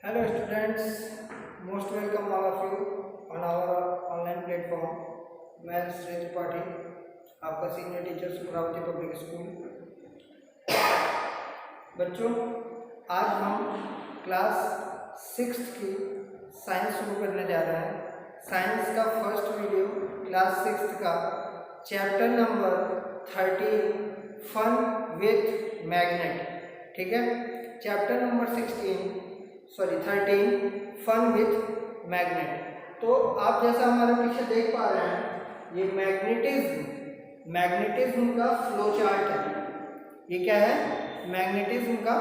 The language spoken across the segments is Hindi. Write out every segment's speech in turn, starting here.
Hello students, most welcome all of you on our online platform. मैं श्री त्रिपाठी, आपका सीनियर टीचर सुमरावती पब्लिक स्कूल। बच्चों, आज हम क्लास 6 की साइंस शुरू करने जा रहे हैं। साइंस का फर्स्ट वीडियो क्लास 6 का chapter number 13 fun with magnet, ठीक है। Chapter number 13 fun with magnet. तो आप जैसा हमारे पीछे देख पा रहे हैं, ये मैग्नेटिज्म का फ्लो चार्ट है। ये क्या है? मैग्नेटिज्म का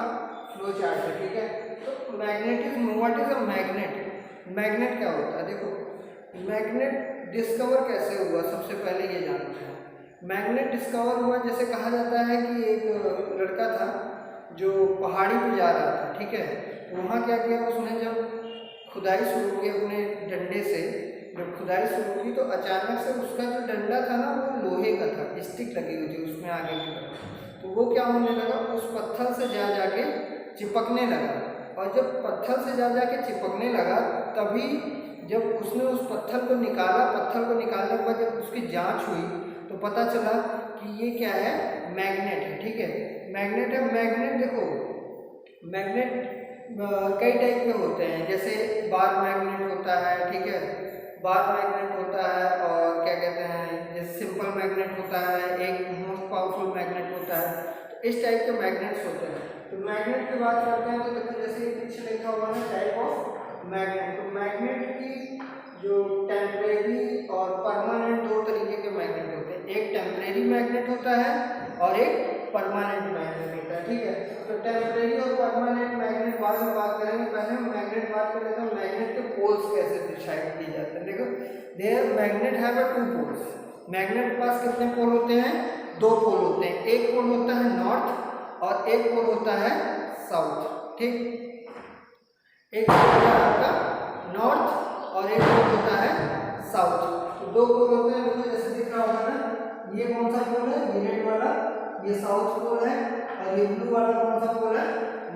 फ्लो चार्ट है, ठीक है। तो magnetism, what is a magnet? Magnet क्या होता है? देखो, मैग्नेट डिस्कवर कैसे हुआ, सबसे पहले ये जानते हैं। मैग्नेट डिस्कवर हुआ, जैसे कहा जाता है कि एक लड़का था जो पहाड़ी पे जा रहा था, ठीक है। तो वहाँ क्या किया उसने, जब खुदाई शुरू की अपने डंडे से, जब खुदाई शुरू की तो अचानक से उसका जो डंडा था ना, वो लोहे का था, स्टिक लगी हुई थी उसमें आगे की तरफ। तो वो क्या होने लगा, उस पत्थर से जा जाके चिपकने लगा। और जब पत्थर से जा जाके चिपकने लगा, तभी जब उसने उस पत्थर को निकाला, पत्थर को निकालने के बाद जब उसकी जांच हुई तो पता चला कि ये क्या है? मैग्नेट है, ठीक है। मैग्नेट है। मैग्नेट देखो, मैग्नेट कई टाइप के होते हैं, जैसे बार मैग्नेट होता है, ठीक है। बार मैग्नेट होता है, और क्या कहते हैं, जैसे सिंपल मैग्नेट होता है, एक मोस्ट पावरफुल मैग्नेट होता है। तो इस टाइप के मैग्नेट्स होते हैं। तो मैग्नेट की बात करते हैं तो देखो, जैसे पीछे लिखा हुआ है टाइप ऑफ मैग्नेट। तो मैग्नेट की जो टेम्परेरी और परमानेंट, दो तरीके के मैग्नेट होते हैं। एक टेम्परेरी मैग्नेट होता है और एक परमानेंट मैग्नेट होता है, ठीक है। तो टेम्परेरी और परमानेंट मैग्नेट बाद में बात करेंगे, पहले हम मैग्नेट बात कर लेते हैं। मैग्नेट के पोल्स कैसे डिसाइड किए जाते हैं? देखो, their magnet have 2 poles. Magnet के पास कितने पोल होते हैं? 2 पोल होते हैं। एक पोल होता है नॉर्थ और एक पोल होता है साउथ, ठीक। एक पोल होता है आपका नॉर्थ और एक पोल होता है साउथ। तो 2 पोल होते हैं, देखो जैसे दिख रहा होगा ना, ये कौन सा पोल है? ये रेड वाला, ये साउथ पोल है, और ये ब्लू वाला कौन सा पोल है?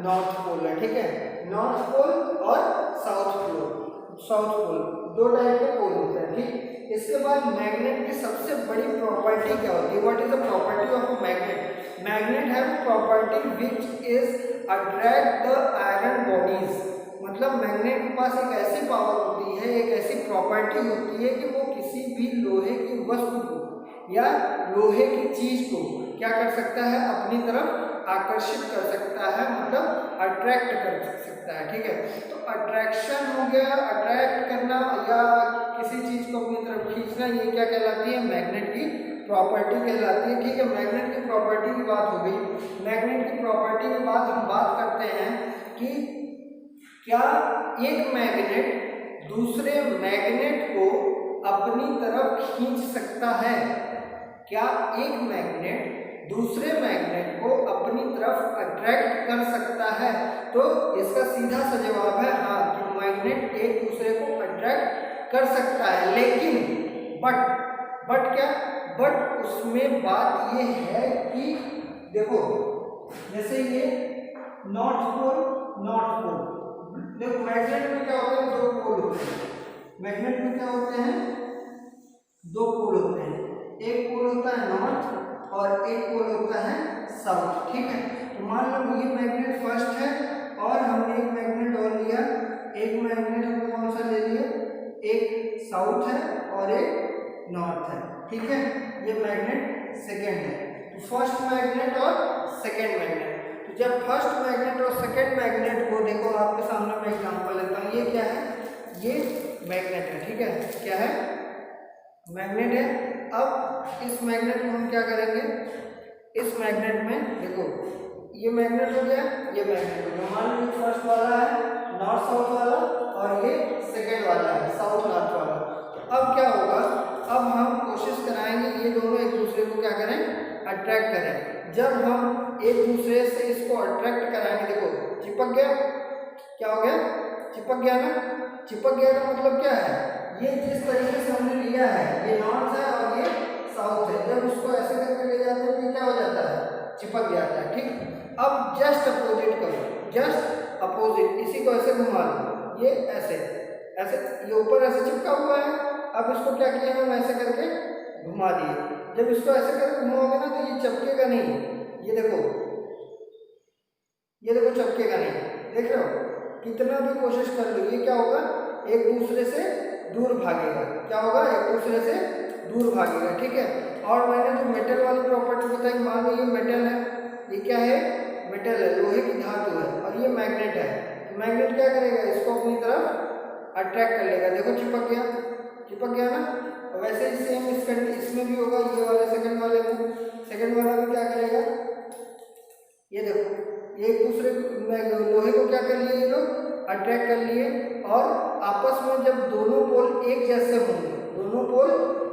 नॉर्थ पोल है, ठीक है। नॉर्थ पोल और साउथ पोल, दो टाइप के पोल होते हैं, ठीक। इसके बाद मैग्नेट की सबसे बड़ी प्रॉपर्टी क्या होती है? What is the property of magnet? Magnet have property which is attract the iron bodies. मतलब मैग्नेट के पास एक ऐसी पावर होती है, एक ऐसी प्रॉपर्टी होती है कि वो किसी भी लोहे की वस्तु को या लोहे की चीज को क्या कर सकता है? अपनी तरफ आकर्षित कर सकता है, मतलब अट्रैक्ट कर सकता है, ठीक है। तो अट्रैक्शन हो गया, अट्रैक्ट करना या किसी चीज को अपनी तरफ खींचना, ये क्या कहलाती है? मैग्नेट की प्रॉपर्टी कहलाती है, ठीक है। मैग्नेट की प्रॉपर्टी की बात हो गई। मैग्नेट की प्रॉपर्टी के बाद हम बात करते हैं कि क्या एक मैग्नेट दूसरे मैग्नेट को अपनी तरफ खींच सकता है? क्या एक मैग्नेट दूसरे मैग्नेट को अपनी तरफ अट्रैक्ट कर सकता है? तो इसका सीधा सा जवाब है हाँ, कि मैग्नेट एक दूसरे को अट्रैक्ट कर सकता है। लेकिन बट क्या? बट उसमें बात ये है कि देखो, जैसे ये नॉर्थ पोल, देखो मैग्नेट में क्या होता है? 2 पोल होते हैं। मैग्नेट में क्या होते हैं? 2 पोल होते हैं। एक पोल होता है नॉर्थ और एक पोल होता है साउथ, ठीक है। तो मान लो ये मैग्नेट फर्स्ट है और हमने एक मैग्नेट और लिया। एक मैग्नेट हमने कौन सा ले लिया? एक साउथ है और एक नॉर्थ है, ठीक है। ये मैग्नेट सेकेंड है। तो फर्स्ट मैग्नेट और सेकेंड मैग्नेट, तो जब फर्स्ट मैग्नेट और सेकेंड मैग्नेट को देखो, आपके सामने मैं एग्जांपल लेता हूँ। ये क्या है? ये मैग्नेट है, ठीक है। क्या है? मैग्नेट है। अब इस मैग्नेट को हम क्या करेंगे? इस मैग्नेट में देखो, ये मैग्नेट हो गया, ये मैग्नेट हो गया। मान लो फर्स्ट वाला है नॉर्थ साउथ वाला और ये सेकेंड वाला है साउथ नॉर्थ वाला। तो अब क्या होगा? अब हम कोशिश कराएंगे ये दोनों एक दूसरे को क्या करें? अट्रैक्ट करें। जब हम एक दूसरे से इसको अट्रैक्ट कराएंगे, देखो चिपक गया। क्या हो गया? चिपक गया ना। चिपक गया का मतलब क्या है? ये जिस तरीके से हमने लिया है, ये नॉर्थ है और ये साउथ है, जब उसको ऐसे करके ले जाते हैं तो क्या हो जाता है? चिपक जाता है, ठीक। अब जस्ट अपोजिट करो, जस्ट अपोजिट, इसी को ऐसे घुमा लो, ये ऐसे ऐसे, ये ऊपर ऐसे चिपका हुआ है। अब इसको क्या किया हम ऐसे करके घुमा दिए। जब इसको ऐसे करके घुमाओगे ना तो ये चपकेगा नहीं, ये देखो, ये देखो चपकेगा नहीं, देख रहे हो? कितना भी कोशिश कर लो, ये क्या होगा, एक दूसरे से दूर भागेगा। क्या होगा, एक दूसरे से दूर भागेगा, ठीक है। और मैंने जो मेटल वाली प्रॉपर्टी बताई, मान लो ये मेटल है, ये क्या है, मेटल है, लोहे की धातु है, और ये मैग्नेट है। मैग्नेट क्या करेगा, इसको अपनी तरफ अट्रैक्ट कर लेगा। देखो चिपक गया, चिपक गया ना। और वैसे ही सेम इसमें भी होगा, ये वाले सेकंड वाले में, सेकंड वाला भी क्या करेगा, ये देखो, एक दूसरे लोहे को क्या कर लिए, ये लोग अट्रैक्ट कर लिए। और आपस में जब दोनों पोल एक जैसे होंगे, दोनों पोल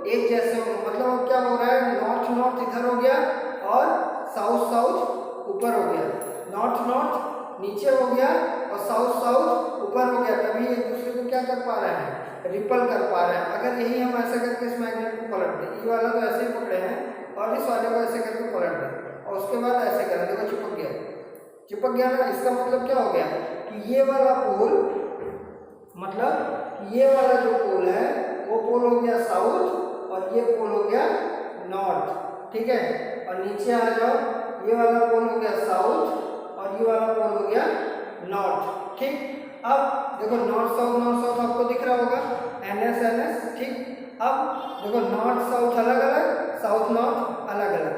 एक जैसे होंगे, मतलब अब क्या हो रहा है, नॉर्थ नॉर्थ इधर हो गया और साउथ साउथ ऊपर हो गया, नॉर्थ नॉर्थ नीचे हो गया और साउथ साउथ ऊपर हो गया। तभी एक दूसरे को क्या कर पा रहे हैं, रिपल कर पा रहे हैं। अगर यही हम ऐसा करके इस मैग्नेट को पलट दें, ये वाला तो ऐसे ही पकड़े हैं और इस वाले को ऐसे करके पलट दें और उसके बाद ऐसे करें, देखो चिपक गया, चिपक गया ना। इसका मतलब क्या हो गया कि ये वाला पोल, मतलब ये वाला जो पोल है वो पोल हो गया साउथ और ये पोल हो गया नॉर्थ, ठीक है। और नीचे आ जाओ, ये वाला पोल हो गया साउथ और ये वाला पोल हो गया नॉर्थ, ठीक। अब देखो नॉर्थ साउथ आपको दिख रहा होगा, NS NS, ठीक। अब देखो नॉर्थ साउथ अलग अलग, साउथ नॉर्थ अलग अलग।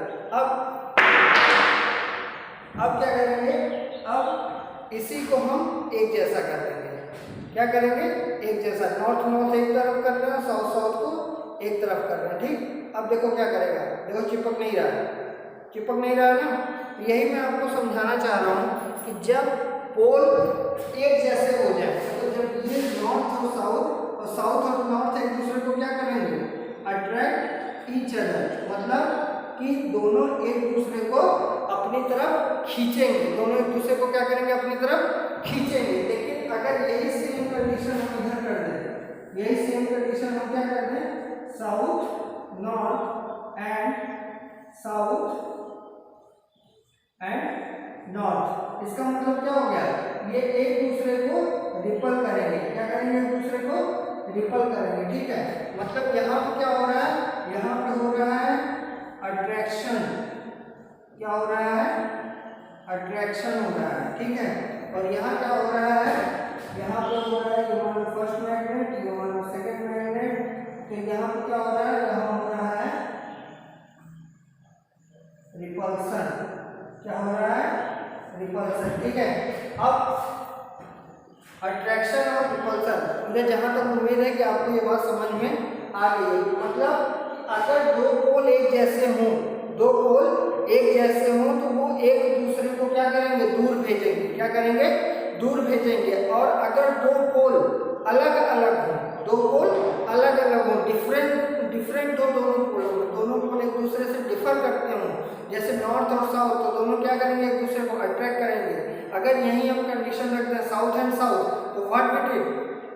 अब क्या करेंगे, अब इसी को हम एक जैसा कर देंगे। क्या करेंगे, एक जैसा, नॉर्थ नॉर्थ एक तरफ कर रहे हैं, साउथ साउथ को एक तरफ कर रहे हैं, ठीक। अब देखो क्या करेगा, देखो चिपक नहीं रहा है, चिपक नहीं रहा है ना। यही मैं आपको समझाना चाह रहा हूँ कि जब पोल एक जैसे हो जाए, तो जब ये नॉर्थ और साउथ और नॉर्थ एक दूसरे को क्या करेंगे, अट्रैक्ट ईच अदर, मतलब कि दोनों एक दूसरे को अपनी तरफ खींचेंगे, दोनों एक दूसरे को क्या करेंगे, अपनी तरफ खींचेंगे। लेकिन अगर यही सेम कंडीशन हम इधर कर दें, यही सेम कंडीशन हम क्या कर दें, साउथ नॉर्थ एंड नॉर्थ, इसका मतलब क्या हो गया, ये एक दूसरे को रिपल करेंगे। क्या करेंगे, एक दूसरे को रिपल करेंगे, ठीक है। मतलब यहाँ पे क्या हो रहा है, यहाँ पे हो रहा है अट्रैक्शन, क्या हो रहा है, अट्रैक्शन हो रहा है, ठीक है। और यहाँ क्या हो रहा है, यहाँ पे हो रहा है, ये मान लो फर्स्ट मैग्नेट, ये मान लो सेकंड मैग्नेट, तो यहाँ पे क्या हो रहा है, यहाँ हो रहा है रिपल्सन, क्या हो रहा है, रिपल्सन, ठीक है। अब अट्रैक्शन और रिपल्सन, मुझे जहां तक उम्मीद है कि आपको ये बात समझ में आ गई है। मतलब अगर दो पोल एक जैसे हों, दो पोल एक जैसे हों तो वो एक दूसरे को क्या करेंगे, दूर भेजेंगे, क्या करेंगे, दूर भेजेंगे। और अगर दो पोल अलग अलग हों, दो पोल अलग अलग हों, डिफरेंट हो दोनों पोल एक दूसरे से डिफर करते हों, जैसे नॉर्थ और साउथ, तो दोनों क्या करेंगे, एक दूसरे को अट्रैक्ट करेंगे। अगर यही हम कंडीशन रखते हैं साउथ एंड साउथ, तो व्हाट विल इट,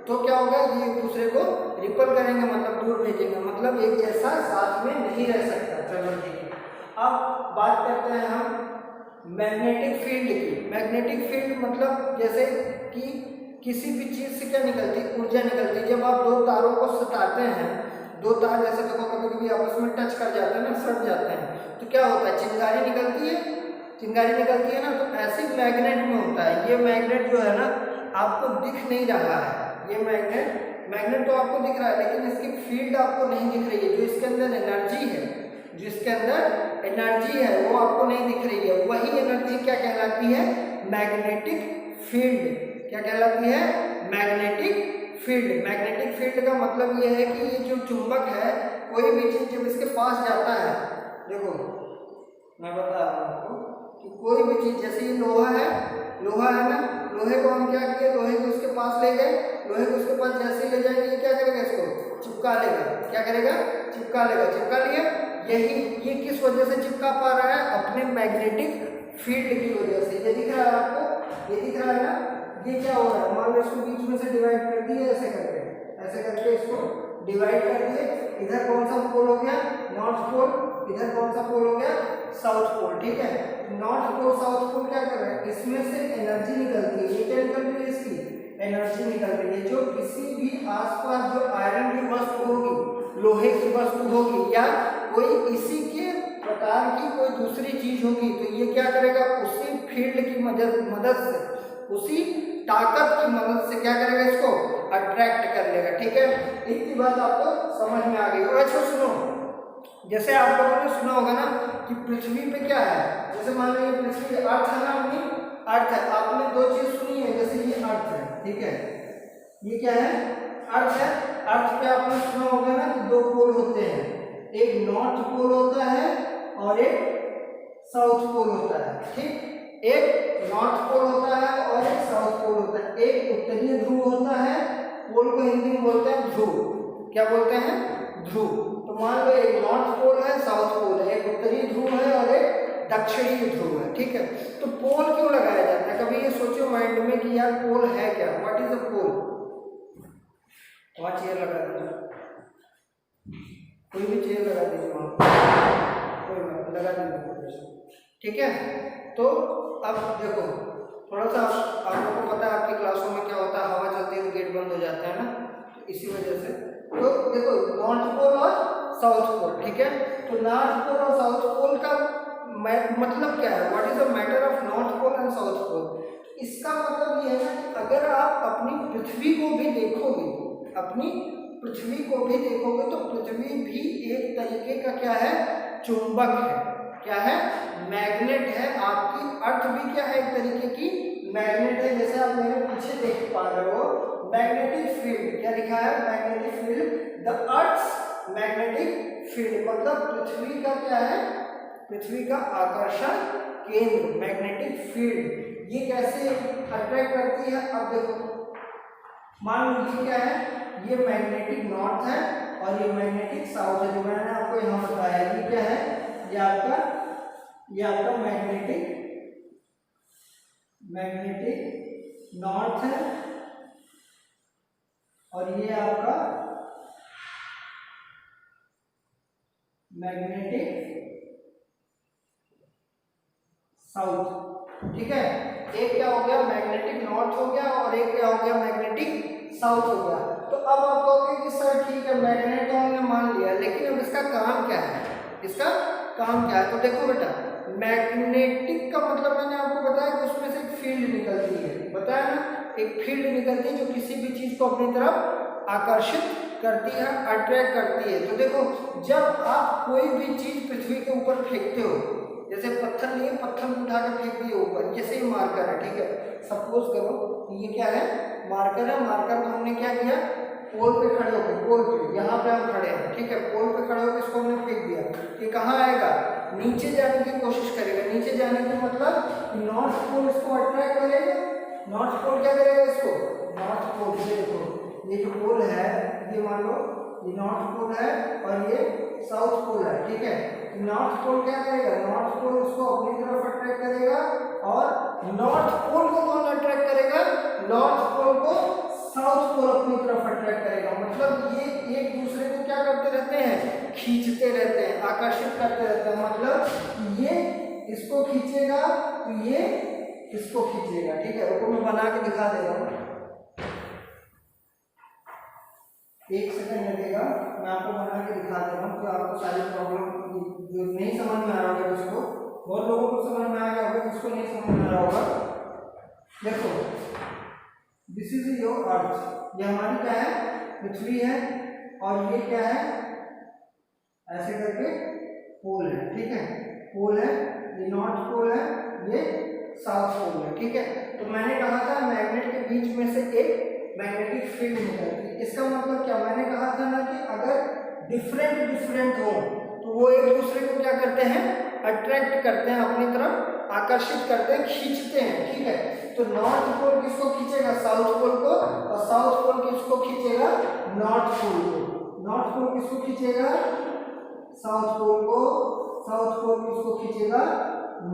तो क्या होगा, ये एक दूसरे को रिपल करेंगे, मतलब दूर भेजेंगे, मतलब एक जैसा साथ में नहीं रह सकता। चलो ठीक है, अब बात करते हैं हम मैग्नेटिक फील्ड की। मैग्नेटिक फील्ड मतलब जैसे कि किसी भी चीज़ से क्या निकलती, ऊर्जा निकलती। जब आप दो तारों को सटाते हैं, दो तार जैसे देखो कभी कभी आपस में टच कर जाते हैं ना, सट जाते हैं, तो क्या होता है, चिंगारी निकलती है, चिंगारी निकलती है ना। तो ऐसे मैग्नेट में होता है। ये मैग्नेट जो है ना आपको दिख नहीं रहा है, ये मैग्नेट तो आपको दिख रहा है लेकिन इसकी फील्ड आपको नहीं दिख रही है। जो इसके अंदर एनर्जी है, जो इसके अंदर एनर्जी है वो आपको नहीं दिख रही है। वही एनर्जी क्या कहलाती है, मैग्नेटिक फील्ड। क्या कहलाती है, मैग्नेटिक फील्ड। मैग्नेटिक फील्ड का मतलब ये है कि ये जो चुंबक है, कोई भी चीज जब इसके पास जाता है, देखो मैं बता रहा हूँ आपको कि कोई भी चीज, जैसे ये लोहा है ना, लोहे को हम क्या किए, लोहे को उसके पास ले गए, लोहे को उसके पास जैसे ले जाएंगे ये क्या करेगा, इसको चिपका लेगा। क्या करेगा, चिपका लेगा। चिपका लिया, ये किस वजह से चिपका पा रहा है, अपने मैग्नेटिक फील्ड की वजह से। ये दिख रहा है आपको, ये दिख रहा है ना, ये क्या हो रहा है, मान लो इसको बीच में से डिवाइड कर दिए, ऐसे करके इसको डिवाइड कर दिए। इधर कौन सा पोल हो गया, नॉर्थ पोल, इधर कौन सा पोल हो गया, साउथ पोल, ठीक है। नॉर्थ पोल साउथ पोल क्या कर रहे हैं, इसमें से एनर्जी निकल किसी भी आसपास जो आयरन की वस्तु होगी, लोहे की वस्तु होगी, या कोई इसी के प्रकार की कोई दूसरी चीज होगी, तो ये क्या करेगा, उसी फील्ड की मदद से, उसी ताकत की मदद से क्या करेगा, इसको अट्रैक्ट कर लेगा। ठीक है, इतनी बात आपको समझ में आ गई। और अच्छा सुनो, जैसे आप लोगों ने सुना होगा ना कि पृथ्वी पे क्या है, जैसे मान लो ये पृथ्वी अर्थ है ना, अपनी अर्थ है। आपने दो चीज सुनी है, जैसे ये अर्थ है, ठीक है, ये क्या है, अर्थ है। अर्थ पे आपने सुना होगा ना कि दो पोल होते हैं, एक नॉर्थ पोल होता है और एक साउथ पोल होता है। ठीक, एक नॉर्थ पोल होता है और एक साउथ पोल होता है। एक उत्तरीय ध्रुव होता है, पोल को हिंदी में बोलते हैं ध्रुव। क्या बोलते हैं, ध्रुव। तो मान लो एक नॉर्थ पोल है, साउथ पोल है, एक उत्तरी ध्रुव है और एक दक्षिणी ध्रुव है। ठीक है, तो पोल क्यों लगाया जाता है, कभी ये सोचो माइंड में कि यार पोल है क्या, व्हाट इज अ पोल। वहां चेयर लगा दीजिए, कोई भी चेयर लगा दीजिए वहां, कोई बात लगा दीजिए। ठीक है, तो अब देखो थोड़ा सा, आप लोगों को पता है आपकी क्लासों में क्या होता है, हवा चलती है तो गेट बंद हो जाता है ना, तो इसी वजह से। तो देखो नॉर्थ पोल और साउथ पोल, ठीक है, तो नॉर्थ पोल और साउथ पोल का मतलब क्या है, what is the matter of north pole and south pole. इसका मतलब ये है ना कि अगर आप अपनी पृथ्वी को भी देखोगे, अपनी पृथ्वी को भी देखोगे, तो पृथ्वी भी एक तरीके का क्या है, चुंबक है। क्या है, मैग्नेट है। आपकी अर्थ भी क्या है, एक तरीके की मैग्नेट है। जैसे आप मेरे पीछे देख पा रहे हो, मैग्नेटिक फील्ड, क्या लिखा है, magnetic field, the earth's magnetic field, मतलब पृथ्वी का क्या है, पृथ्वी का आकर्षण केंद्र, मैग्नेटिक फील्ड। ये कैसे अट्रैक्ट करती है, अब देखो मान लो ये क्या है, ये मैग्नेटिक नॉर्थ है और ये मैग्नेटिक साउथ है, जो मैंने आपको यहाँ बताया। ये क्या है, ये आपका मैग्नेटिक नॉर्थ है और ये आपका मैग्नेटिक साउथ। ठीक है, एक क्या हो गया, मैग्नेटिक नॉर्थ हो गया और एक क्या हो गया, मैग्नेटिक साउथ हो गया। तो अब आप कहोगे कि सर ठीक है, मैग्नेट तो हमने मान लिया, लेकिन अब इसका काम क्या है, इसका काम क्या है। तो देखो बेटा, मैग्नेटिक का मतलब मैंने आपको बताया कि उसमें से एक फील्ड निकलती है, बताया ना, एक फील्ड निकलती है जो किसी भी चीज को अपनी तरफ आकर्षित करती है, अट्रैक्ट करती है। तो देखो, जब आप कोई भी चीज पृथ्वी के ऊपर फेंकते हो, जैसे पत्थर लिए, पत्थर उठा कर फेंक दिए ऊपर, जैसे ही मार्कर है, ठीक है, सपोज करो कि ये क्या है, मार्कर है। मार्कर को हमने क्या किया, पोल पे खड़े होकर, पोल पे, यहाँ पे हम खड़े हैं, ठीक है, पोल पे खड़े होकर इसको हमने फेंक दिया। ये कहाँ आएगा, नीचे जाने की कोशिश करेगा। नीचे जाने का मतलब नॉर्थ पोल इसको अट्रैक्ट करेगा। नॉर्थ पोल क्या करेगा इसको, नॉर्थ पोल, ये देखो ये जो पोल है, ये मान लो ये नॉर्थ पोल है और ये साउथ पोल है। ठीक है, नॉर्थ पोल क्या करेगा, नॉर्थ पोल उसको अपनी तरफ अट्रैक्ट करेगा। और नॉर्थ पोल को कौन अट्रैक्ट करेगा, नॉर्थ पोल को साउथ पोल अपनी तरफ अट्रैक्ट करेगा। मतलब ये एक दूसरे को क्या करते रहते हैं, खींचते रहते हैं, आकर्षित करते रहते हैं। मतलब ये इसको खींचेगा तो ये इसको खींचेगा। ठीक है, रुको मैं बना के दिखा दे रहा हूँ, एक सेकंड लगेगा, मैं आपको बना के दिखा दे रहा हूँ। तो आपको सारी प्रॉब्लम जो नहीं समझ में आ रहा होगा, जिसको, बहुत लोगों को समझ में आ गया होगा, जिसको नहीं समझ में आ रहा होगा, देखो दिस इज योर अर्थ, ये हमारी क्या है, पृथ्वी है, और ये क्या है, ऐसे करके पोल है। ठीक है, पोल है, ये नॉर्थ पोल है, ये साउथ पोल है। ठीक है, तो मैंने कहा था मैग्नेट के बीच में से एक मैग्नेटिक फील्ड निकलती है। इसका मतलब क्या, मैंने कहा था ना कि अगर डिफरेंट हो तो वो एक दूसरे को क्या करते हैं, अट्रैक्ट करते हैं, अपनी तरफ आकर्षित करते हैं, खींचते हैं। ठीक है, तो नॉर्थ पोल किसको खींचेगा, साउथ पोल को, और साउथ पोल किसको खींचेगा, नॉर्थ पोल को। नॉर्थ पोल किसको खींचेगा, साउथ पोल को, साउथ पोल किसको खींचेगा,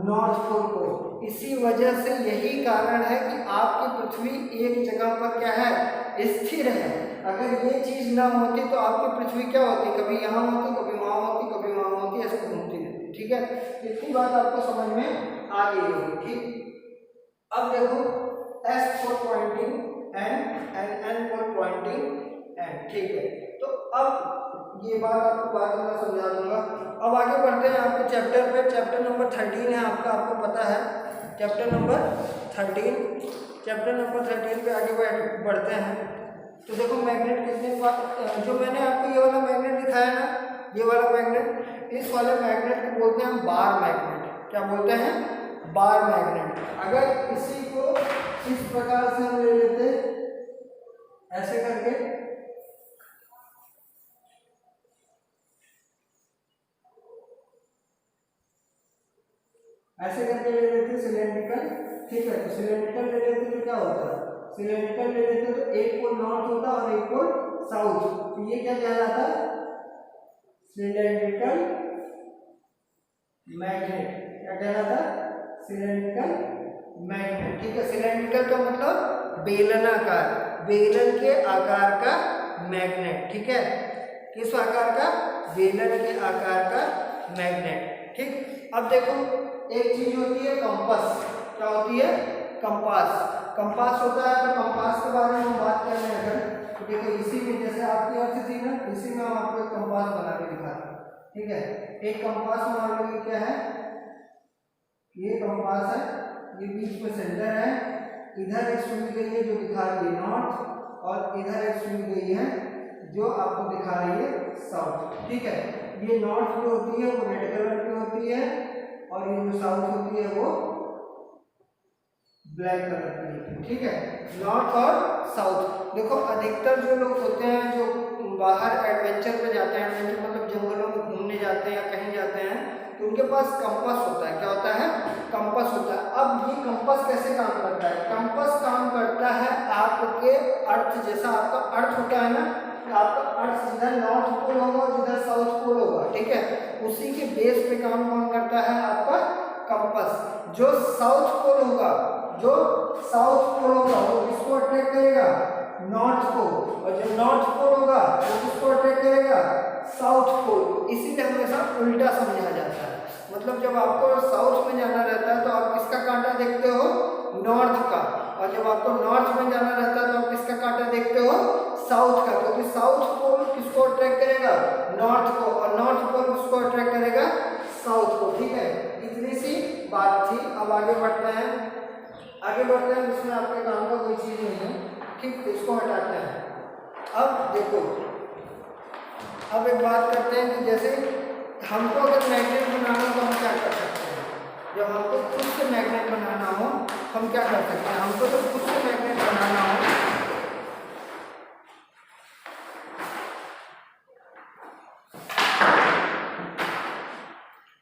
नॉर्थ पोल को। इसी वजह से यही कारण है कि आपकी पृथ्वी एक जगह पर क्या है, स्थिर है। अगर ये चीज ना होती तो आपकी पृथ्वी क्या होती, कभी यहाँ होती, कभी वहां होती, कभी वहां होती, ऐसे घूमती रहती। ठीक है, इतनी बात आपको समझ में आ गई होगी। ठीक, अब देखो S for pointing, N for pointing and, ठीक है। तो अब ये बात आपको बाद में मैं समझा दूंगा। अब आगे बढ़ते हैं आपके चैप्टर पे। चैप्टर नंबर 13 है आपका, आपको पता है चैप्टर नंबर 13। चैप्टर नंबर 13 पे आगे बढ़ते हैं। तो देखो मैग्नेट कितने, जो मैंने आपको ये वाला मैग्नेट दिखाया ना, ये वाला मैग्नेट, इस वाले मैग्नेट को बोलते हैं हम बार मैग्नेट। क्या बोलते हैं? Bar magnet. अगर इसी को इस प्रकार से हम ले लेते ऐसे करके, ऐसे करके ले लेते सिलेंड्रिकल, ठीक है। तो सिलेंड्रिकल ले लेते तो क्या होता है, सिलेंड्रिकल ले लेते तो एक पोल नॉर्थ होता और एक पोल साउथ। तो ये क्या कहलाता है? Cylindrical magnet. क्या कहलाता? सिलेंड्रिकल मैग्नेट, ठीक है। सिलेंड्रिकल का मतलब बेलनाकार, बेलन के आकार का मैग्नेट, ठीक है। किस आकार का? बेलन के आकार का मैग्नेट, ठीक। अब देखो एक चीज होती है कंपास। क्या होती है? कंपास। कंपास होता है, तो कंपास के बारे में हम बात कर रहे हैं अगर, तो देखो इसी में जैसे आपकी अर्थ थी ना, इसी में हम आपको एक कंपास बना के दिखा रहे हैं, ठीक है। एक कंपास मान लो ये क्या है, ये कंपास है, ये बीच में सेंटर है, इधर एक सुई गई है जो दिखा रही है नॉर्थ, और इधर एक सुई गई है जो आपको दिखा रही है साउथ, ठीक है। ये नॉर्थ जो होती है वो रेड कलर की होती है, और ये जो साउथ होती है वो ब्लैक कलर की होती है, ठीक है। नॉर्थ और साउथ। देखो अधिकतर जो लोग होते हैं जो बाहर एडवेंचर पे जाते हैं, एडवेंचर मतलब जंगलों में घूमने जाते हैं या कहीं जाते हैं, तो उनके पास कंपास होता है। क्या होता है? कंपास होता है। अब ये कंपास कैसे काम करता है? कंपास काम करता है आपके अर्थ जैसा, आपका अर्थ होता है ना, आपका अर्थ जिधर नॉर्थ पोल होगा और जिधर साउथ पोल होगा, ठीक है, उसी के बेस पे काम करता है आपका कंपास। जो साउथ पोल होगा, जो साउथ पोल होगा वो किसको अट्रैक्ट करेगा? नॉर्थ को। और जो नॉर्थ पोल होगा वो किसको अट्रैक्ट करेगा? South pole. इसीलिए हमेशा उल्टा समझा जाता है। मतलब जब आपको साउथ में जाना रहता है तो आप किसका कांटा देखते हो? नॉर्थ का। और जब आपको नॉर्थ में जाना रहता है तो आप किसका कांटा देखते हो? साउथ का। क्योंकि साउथ पोल किसको अट्रैक्ट करेगा? नॉर्थ को। और नॉर्थ पोल किसको अट्रैक्ट करेगा? साउथ को, ठीक है। इतनी सी बात थी। अब आगे बढ़ते हैं, आगे बढ़ते हैं। इसमें आपके काम का कोई चीज नहीं है, ठीक, इसको हटाते हैं। अब देखो, अब एक बात करते हैं कि जैसे हमको अगर मैग्नेट बनाना हो तो हम क्या कर सकते हैं? जब हमको खुद से मैग्नेट बनाना हो हम क्या कर सकते हैं? हमको तो खुद से मैग्नेट बनाना हो,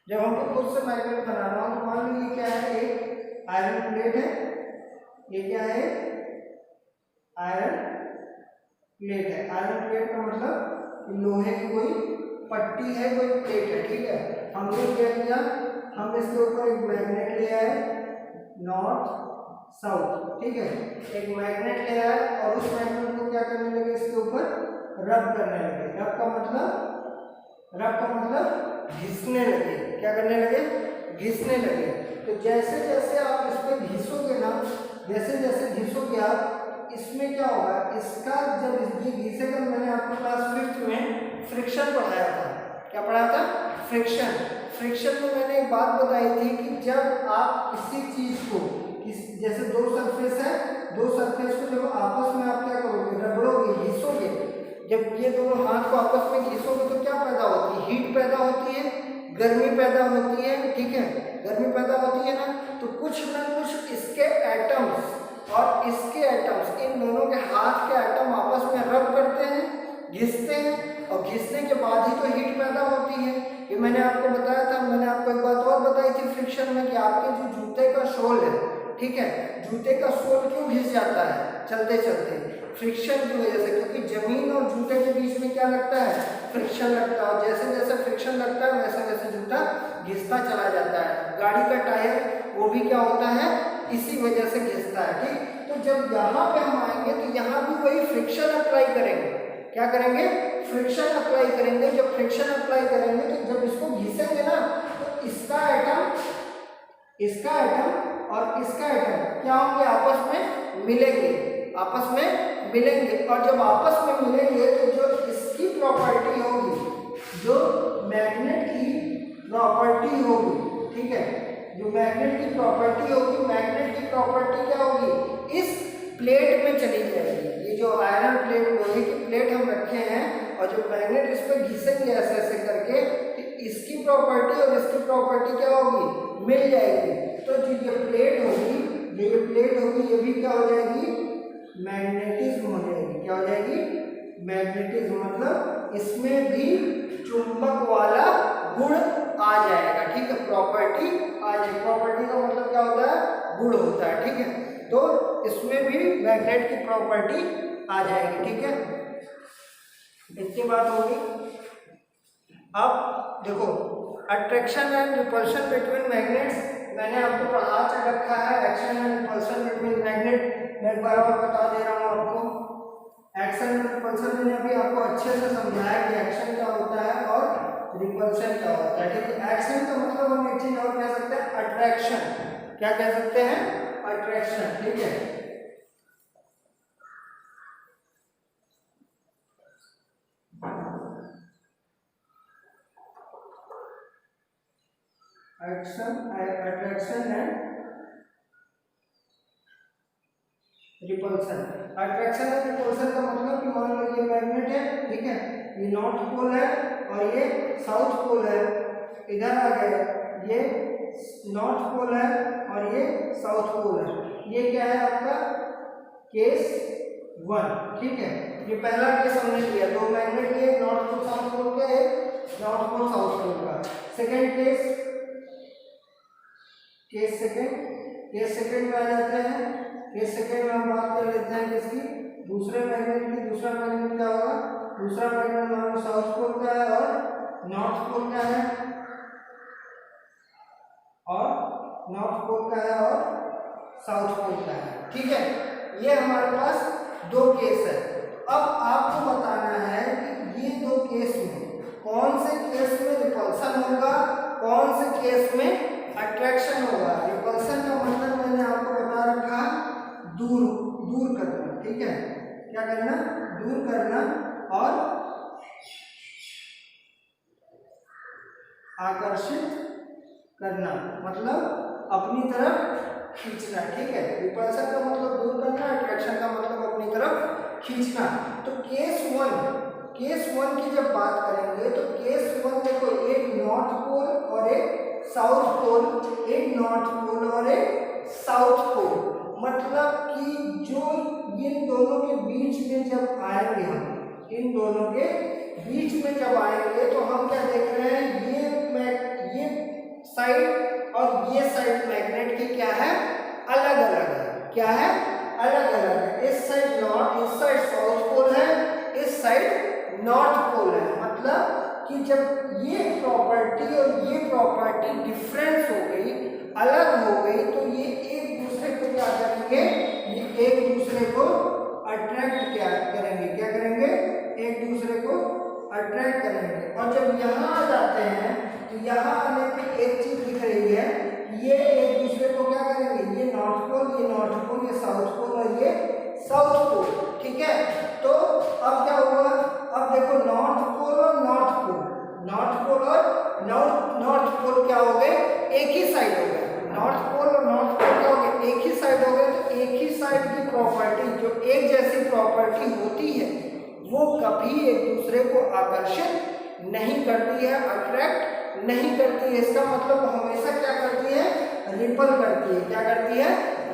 जब हमको खुद से मैग्नेट बनाना हो तो मान लीजिए क्या है, एक आयरन प्लेट है, ये क्या है? आयरन प्लेट है। आयरन प्लेट का मतलब लोहे की कोई पट्टी है, कोई प्लेट है, ठीक है। हमने क्या किया, हम इसके ऊपर एक मैग्नेट ले आए नॉर्थ साउथ, ठीक है। एक मैग्नेट ले आए और उस मैग्नेट को क्या करने लगे? इसके ऊपर रब करने लगे। रब का मतलब घिसने लगे। क्या करने लगे? घिसने लगे। तो जैसे जैसे आप इस पर घिसोगे ना, जैसे जैसे घिसोगे आप, इसमें क्या होगा? इसका जब ये घिसेगा, मैंने आपको क्लास 5th में फ्रिक्शन पढ़ाया था। क्या पढ़ाया था? फ्रिक्शन। फ्रिक्शन में मैंने एक बात बताई थी कि जब आप किसी चीज को, जैसे दो सरफेस है, दो सरफेस को जब आपस में आप क्या करोगे? रगड़ोगे, घिसोगे। जब ये दोनों हाथ को आपस में घिसोगे तो क्या पैदा होती है? हीट पैदा होती है, गर्मी पैदा होती है, ठीक है। गर्मी पैदा होती है ना, तो कुछ ना कुछ इसके एटम्स और इसके एटम्स, इन दोनों के हाथ के एटम आपस में रब करते हैं, घिसते हैं, और घिसने के बाद ही तो हीट पैदा होती है। ये मैंने आपको बताया था। मैंने आपको एक बात और बताई थी फ्रिक्शन में कि आपके जो जूते का सोल है, ठीक है, जूते का सोल क्यों घिस जाता है चलते चलते? फ्रिक्शन की वजह से। क्योंकि जमीन और जूते के बीच में क्या लगता है? फ्रिक्शन लगता है। और जैसे जैसे फ्रिक्शन लगता है वैसे वैसे जूता घिसता चला जाता है। गाड़ी का टायर वो भी क्या होता है? इसी वजह से घिसता है, ठीक। तो जब यहाँ पे हम आएंगे तो यहाँ भी वही फ्रिक्शन अप्लाई करेंगे। क्या करेंगे? फ्रिक्शन अप्लाई करेंगे। जब फ्रिक्शन अप्लाई करेंगे तो जब इसको घिसेंगे ना, तो इसका एटम और इसका एटम क्या होंगे? आपस में मिलेंगे। आपस में मिलेंगे, और जब आपस में मिलेंगे तो जो इसकी प्रॉपर्टी होगी, जो मैग्नेट की प्रॉपर्टी होगी, ठीक है, जो मैग्नेट की प्रॉपर्टी होगी, मैग्नेट की प्रॉपर्टी क्या होगी, इस प्लेट में चली जाएगी। ये जो आयरन प्लेट, लोहे की प्लेट हम रखे हैं, और जो मैग्नेट इस पर घिसेंगे ऐसे ऐसे करके, तो इसकी प्रॉपर्टी और इसकी प्रॉपर्टी क्या होगी, मिल जाएगी। तो जो ये प्लेट होगी, ये प्लेट होगी, ये भी क्या हो जाएगी, मैग्नेटिज्म हो जाएगी। क्या हो जाएगी, मैग्नेटिज्म। मतलब इसमें भी चुंबक वाला गुण आ जाएगा, ठीक है, प्रॉपर्टी आ जाएगी। प्रॉपर्टी का मतलब क्या होता है, गुण होता है, ठीक है। तो इसमें भी मैग्नेट की प्रॉपर्टी आ जाएगी, ठीक है। इतनी बात होगी। अब देखो, attraction and repulsion between magnets मैंने आपको पढ़ा रखा है। Action and repulsion between magnet मैं एक बार और बता दे रहा हूँ आपको। एक्शन एंड रिपल्शन मैंने अभी आपको अच्छे से समझाया कि एक्शन क्या होता है और रिपल्शन क्या होता है, ठीक है। एक्शन का मतलब हम एक चीज और कह सकते हैं, अट्रैक्शन। क्या कह सकते हैं, अट्रैक्शन, ठीक है। Attraction and repulsion. Attraction and repulsion का मतलब कि मान लो ये मैग्नेट है, ठीक है, ये नॉर्थ पोल है और ये साउथ पोल है, इधर आ गए, ये नॉर्थ पोल है और ये साउथ पोल है। ये क्या है आपका, केस 1, ठीक है। ये पहला केस हमने लिया, दो मैग्नेट लिए, नॉर्थ पोल साउथ पोल का, एक नॉर्थ पोल साउथ पोल का। सेकंड केस, केस सेकंड में आ जाते हैं। केस सेकंड में हम बात कर लेते हैं किसकी, दूसरे मैग्नेट की। दूसरा मैग्नेट क्या होगा, दूसरा मैग्नेट मान लो साउथ पोल का है और नॉर्थ पोल का है, और नॉर्थ पोल का है और साउथ पोल का है, ठीक है। ये हमारे पास दो केस है। अब आपको बताना है कि ये दो केस में कौन से केस में रिपल्शन होगा, कौन से केस में अट्रैक्शन होगा। रिपल्शन का मतलब मैंने आपको बता रखा, दूर करना, ठीक है। क्या करना, दूर करना, और आकर्षित करना, मतलब अपनी तरफ खींचना, ठीक है। रिपल्शन का मतलब दूर करना, अट्रैक्शन का मतलब अपनी तरफ खींचना। तो केस वन की जब बात करेंगे तो केस 1 देखो, एक नॉर्थ पोल और एक साउथ पोल, एक नॉर्थ पोल और एक साउथ पोल। मतलब कि जो इन दोनों के बीच में जब आएंगे हम, इन दोनों के बीच में जब आएंगे तो हम क्या देख रहे हैं, ये साइड और ये साइड मैग्नेट की क्या है, अलग अलग है। क्या है, अलग अलग है। इस साइड नॉर्थ, इस साइड साउथ पोल है, इस साइड नॉर्थ पोल है। मतलब कि जब ये प्रॉपर्टी और ये प्रॉपर्टी डिफरेंस हो गई, अलग हो गई, तो ये एक दूसरे को क्या करेंगे, ये एक दूसरे को अट्रैक्ट क्या करेंगे, क्या करेंगे, एक दूसरे को अट्रैक्ट करेंगे। और जब यहाँ आ जाते हैं तो यहाँ आने पे एक चीज दिख रही है, ये एक दूसरे को क्या करेंगे, ये नॉर्थ पोल, ये नॉर्थ पोल, ये साउथ पोल और ये साउथ पोल, ठीक है। तो अब क्या हुआ, अब देखो नॉर्थ पोल और नॉर्थ पोल, नॉर्थ पोल और नॉर्थ पोल क्या हो गए, एक ही साइड हो गए। नॉर्थ पोल और नॉर्थ पोल क्या हो गए, एक ही साइड हो गए। तो एक ही साइड की प्रॉपर्टी, जो एक जैसी प्रॉपर्टी होती है, वो कभी एक दूसरे को आकर्षित नहीं करती है, अट्रैक्ट नहीं करती है। इसका मतलब हमेशा क्या करती है, रिपल करती है। क्या करती है,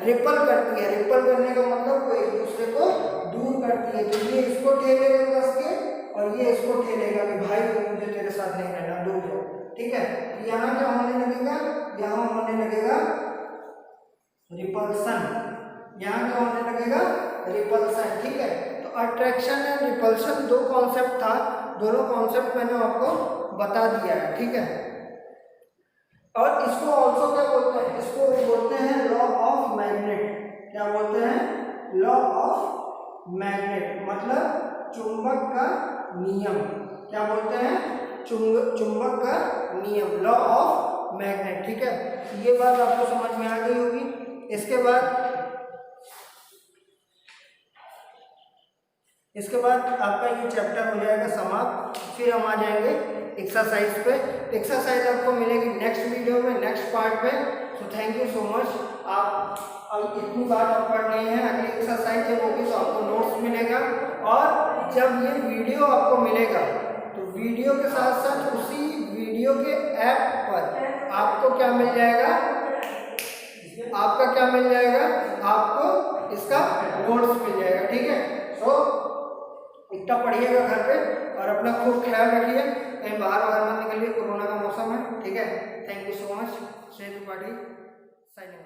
रिपल करती है। रिपल करने का मतलब वो एक दूसरे को दूर करती है। तो ये इसको ठेलेगा कस के, और ये इसको ठेलेगा कि भाई मुझे तेरे साथ नहीं रहना, दूर हो, ठीक है। तो यहाँ क्या होने लगेगा, यहाँ होने लगेगा रिपल्सन, यहाँ क्या होने लगेगा, रिपल्सन, ठीक है। तो अट्रैक्शन एंड रिपल्शन दो कॉन्सेप्ट था, दोनों कॉन्सेप्ट मैंने आपको बता दिया है, ठीक है। और इसको ऑल्सो क्या बोलते हैं, इसको बोलते हैं लॉ ऑफ मैग्नेट। क्या बोलते हैं, लॉ ऑफ मैग्नेट, मतलब चुंबक का नियम। क्या बोलते हैं, चुंबक का नियम, लॉ ऑफ मैग्नेट, ठीक है। ये बात आपको समझ में आ गई होगी। इसके बाद इसके बाद आपका ये चैप्टर हो जाएगा समाप्त। फिर हम आ जाएंगे एक्सरसाइज पे। एक्सरसाइज आपको मिलेगी नेक्स्ट वीडियो में, नेक्स्ट पार्ट में। So thank you so much. आप अब इतनी बात आप पढ़ रहे हैं, अगली एक्सरसाइज जब होगी तो आपको नोट्स मिलेगा। और जब ये वीडियो आपको मिलेगा तो वीडियो के साथ साथ उसी वीडियो के ऐप पर आपको क्या मिल जाएगा, आपका क्या मिल जाएगा, आपको इसका नोट्स मिल जाएगा। ठीक है, तो इतना पढ़िएगा घर पे और अपना खूब ख्याल रखिए, कहीं बाहर मत निकलिए, कोरोना का मौसम है। ठीक है, thank you so much. Safe body signing.